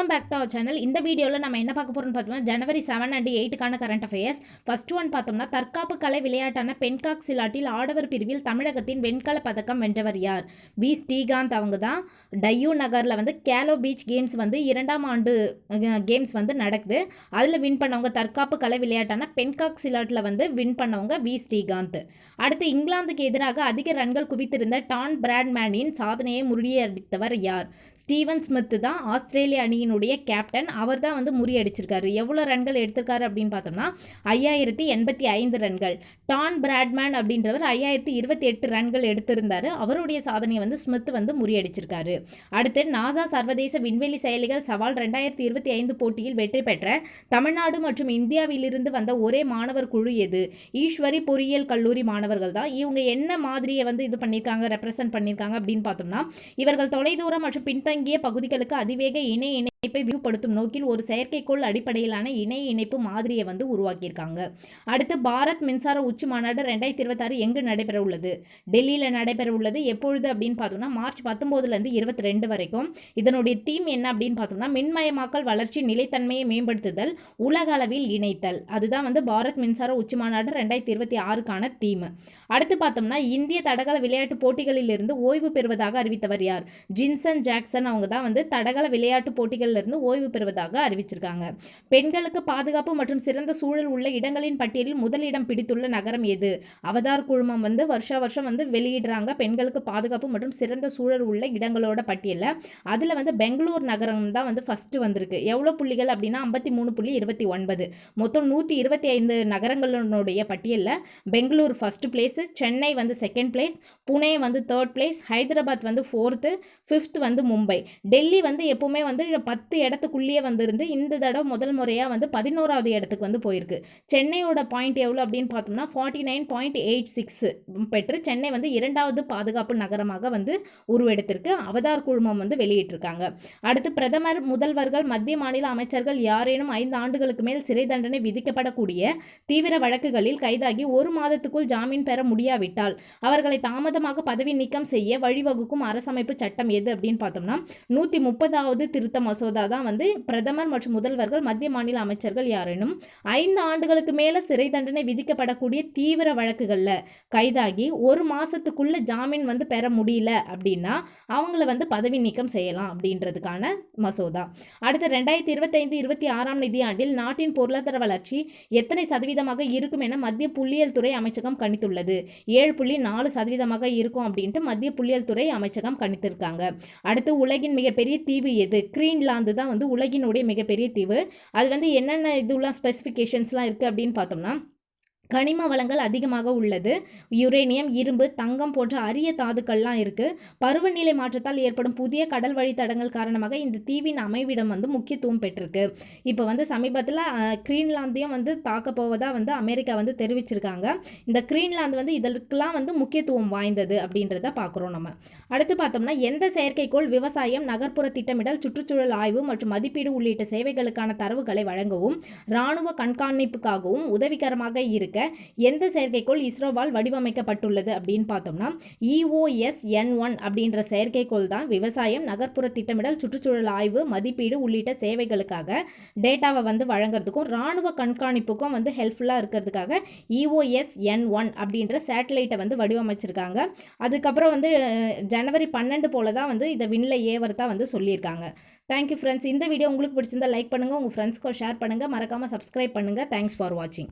Welcome back to our channel. இந்த வீடியோவில் நம்ம என்ன பார்க்க போகிறோம்னு பார்த்தோம்னா ஜனவரி 7 அண்ட் 8க்கான கரண்ட் அஃபேர்ஸ். ஃபர்ஸ்ட் ஒன் பார்த்தோம்னா தற்காப்பு கலை விளையாட்டான பென்காக் சிலாட்டில் ஆடவர் பிரிவில் தமிழகத்தின் வெண்கல பதக்கம் வென்றவர் யார்? வி ஸ்ரீகாந்த் அவங்க தான். டையூ நகரில் வந்து கேலோ பீச் கேம்ஸ் வந்து 2ஆம் ஆண்டு கேம்ஸ் வந்து நடக்குது. அதில் வின் பண்ணவங்க தற்காப்பு கலை விளையாட்டான பென்காக் சிலாட்டில் வந்து வின் பண்ணவங்க வி ஸ்ரீகாந்த். அடுத்து இங்கிலாந்துக்கு எதிராக அதிக ரன்கள் குவித்திருந்த டான் பிராட்மேனின் சாதனையை முறியடித்தவர் யார்? ஸ்டீவன் ஸ்மித் தான் ஆஸ்திரேலிய அணியினுடைய கேப்டன். அவர் தான் வந்து முறியடிச்சிருக்காரு. எவ்வளோ ரன்கள் எடுத்திருக்காரு அப்படின்னு பார்த்தோம்னா 5085 ரன்கள். டான் பிராட்மேன் அப்படின்றவர் 5028 ரன்கள் எடுத்திருந்தார். அவருடைய சாதனையை வந்து ஸ்மித் வந்து முறியடிச்சிருக்காரு. அடுத்து நாசா சர்வதேச விண்வெளி செயலிகள் சவால் 2025 போட்டியில் வெற்றி பெற்ற தமிழ்நாடு மற்றும் இந்தியாவிலிருந்து வந்த ஒரே மாணவர் குழு எது? ஈஸ்வரி பொறியியல் கல்லூரி மாணவர்கள் தான். இவங்க என்ன மாதிரியை வந்து இது பண்ணியிருக்காங்க, ரெப்ரசன்ட் பண்ணியிருக்காங்க அப்படின்னு பார்த்தோம்னா இவர்கள் தொலைதூரம் மற்றும் பின்தங்கிய பகுதிகளுக்கு அதிவேக இணைய இணைப்பை விரிவுபடுத்தும் நோக்கில் ஒரு செயற்கைக்கோள் அடிப்படையிலான இணைய இணைப்பு மாதிரியை வந்து உருவாக்கியிருக்காங்க. அடுத்து பாரத் மின்சார உச்சி மாநாடு 2026 எங்கு நடைபெற உள்ளது? டெல்லியில் நடைபெற உள்ளது. எப்பொழுது அப்படின்னு பார்த்தோம்னா மார்ச் 19 22 வரைக்கும். இதனுடைய தீம் என்ன அப்படின்னு பார்த்தோம்னா மின்மயமாக்கல், வளர்ச்சி, நிலைத்தன்மையை மேம்படுத்துதல், உலக அளவில் இணைத்தல். அதுதான் வந்து பாரத் மின்சார உச்சி மாநாடு 2026க்கான தீம். அடுத்து பார்த்தோம்னா இந்திய தடகள விளையாட்டு போட்டிகளிலிருந்து ஓய்வு பெறுவதாக அறிவித்தவர் யார்? ஜின்சன் ஜாக்சன் அவங்க தான் வந்து தடகள விளையாட்டு போட்டிகளிலிருந்து ஓய்வு பெறுவதாக அறிவிச்சிருக்காங்க. பெண்களுக்கு பாதுகாப்பு மற்றும் சிறந்த சூழல் உள்ள இடங்களின் பட்டியலில் முதலிடம் பிடித்துள்ள நகரம் எது? அவதார் குழுமம் வந்து வருஷம் வந்து வெளியிடுறாங்க பெண்களுக்கு பாதுகாப்பு மற்றும் சிறந்த சூழல் உள்ள இடங்களோட பட்டியலில். அதில் வந்து பெங்களூர் நகரம் தான் வந்து ஃபர்ஸ்ட் வந்திருக்கு. எவ்வளோ புள்ளிகள் அப்படின்னா 53.29. மொத்தம் 125 நகரங்களுடைய பட்டியலில் பெங்களூர் ஃபர்ஸ்ட் பிளேஸ், சென்னை வந்து செகண்ட் பிளேஸ், புனே வந்து தேர்ட் பிளேஸ், ஹைதராபாத் வந்து ஃபோர்த்து, ஃபிஃப்த் வந்து மும்பை. டெல்லி வந்து எப்பவுமே வந்து 10 இடத்துக்குள்ளேயே வந்திருந்து இந்த தடவை முதல் முறையாக வந்து 11வது இடத்துக்கு வந்து போயிருக்கு. சென்னையோட பாயிண்ட் எவ்வளோ அப்படின்னு பார்த்தோம்னா 49.86 பெற்று சென்னை வந்து 2வது பாதுகாப்பு நகரமாக வந்து உருவெடுத்திருக்கு. அவதார் குழுமம் வந்து வெளியிட்டிருக்காங்க. அடுத்து பிரதமர், முதல்வர்கள், மத்திய மாநில அமைச்சர்கள் யாரேனும் 5 ஆண்டுகளுக்கு மேல் சிறை தண்டனை விதிக்கப்படக்கூடிய தீவிர வழக்குகளில் கைதாகி 1 மாதத்துக்குள் ஜாமீன் பெற முடியாவிட்டால் அவர்களை தாமதமாக பதவி நீக்கம் செய்ய வழிவகுக்கும் அரசமைப்பு சட்டம் எது அப்படின்னு பார்த்தோம்னா 130வது திருத்த மசோதா தான் வந்து பிரதமர் மற்றும் முதல்வர்கள், மத்திய மாநில அமைச்சர்கள் யாரேனும் 5 ஆண்டுகளுக்கு மேல சிறை தண்டனை விதிக்கப்படக்கூடிய தீவிர வழக்குகளில் கைதாகி 1 மாசத்துக்குள்ள ஜாமீன் வந்து பெற முடியல அப்படின்னா அவங்கள வந்து பதவி நீக்கம் செய்யலாம் அப்படின்றதுக்கான மசோதா. அடுத்து 2025-26 நிதியாண்டில் நாட்டின் பொருளாதார வளர்ச்சி எத்தனை சதவீதமாக இருக்கும் என மத்திய புள்ளியியல் துறை அமைச்சகம் கணித்துள்ளது? 7.4% இருக்கும் அப்படின்ட்டு மத்திய புள்ளியியல் துறை அமைச்சகம் கணித்திருக்காங்க. அடுத்து உலகின் மிகப்பெரிய தீவு எது? கிரீன்லாந்து தான் வந்து உலகினுடைய மிகப்பெரிய தீவு. அது வந்து என்னென்ன இதுலாம் ஸ்பெசிஃபிகேஷன்ஸ்லாம் இருக்குது அப்படின்னு பார்த்தோம்னா கனிம வளங்கள் அதிகமாக உள்ளது. யுரேனியம், இரும்பு, தங்கம் போன்ற அரிய தாதுக்கள்லாம் இருக்குது. பருவநிலை மாற்றத்தால் ஏற்படும் புதிய கடல் வழித்தடங்கள் காரணமாக இந்த தீவின் அமைவிடம் வந்து முக்கியத்துவம் பெற்றிருக்கு. இப்போ வந்து சமீபத்தில் கிரீன்லாந்தையும் வந்து தாக்க போவதாக வந்து அமெரிக்கா வந்து தெரிவிச்சிருக்காங்க. இந்த கிரீன்லாந்து வந்து இதற்கெல்லாம் வந்து முக்கியத்துவம் வாய்ந்தது அப்படின்றத பார்க்குறோம் நம்ம. அடுத்து பார்த்தோம்னா எந்த செயற்கைக்கோள் விவசாயம், நகர்ப்புற திட்டமிடல், சுற்றுச்சூழல் ஆய்வு மற்றும் மதிப்பீடு உள்ளிட்ட சேவைகளுக்கான தரவுகளை வழங்கவும் இராணுவ கண்காணிப்புக்காகவும் உதவிகரமாக இருக்க எந்த செயற்கைக்கோள் இஸ்ரோவால் வடிவமைக்கப்பட்டுள்ளது அப்படின்னு பார்த்தோம்னா EOS-N1 அப்படின்ற செயற்கைக்கோள் தான் விவசாயம், நகர்ப்புற திட்டமிடல், சுற்றுச்சூழல் ஆய்வு, மதிப்பீடு உள்ளிட்ட சேவைகளுக்காக டேட்டாவை வந்து வழங்குறதுக்கும் இராணுவ கண்காணிப்புக்கும் வந்து ஹெல்ப்ஃபுல்லாக இருக்கிறதுக்காக EOS-N1 அப்படின்ற சேட்டலைட்டை வந்து வடிவமைச்சிருக்காங்க. அதுக்கப்புறம் வந்து ஜனவரி 12 போல தான் வந்து இதை விண்ணில் ஏவரதா வந்து சொல்லியிருக்காங்க. Thank you friends. இந்த வீடியோ உங்களுக்கு பிடிச்சிருந்தா லைக் பண்ணுங்கள், உங்கள் ஃப்ரெண்ட்ஸ்க்கு ஷேர் பண்ணுங்கள், மறக்காமல் சப்ஸ்கிரைப் பண்ணுங்கள். தேங்க்ஸ் ஃபார் வாட்சிங்.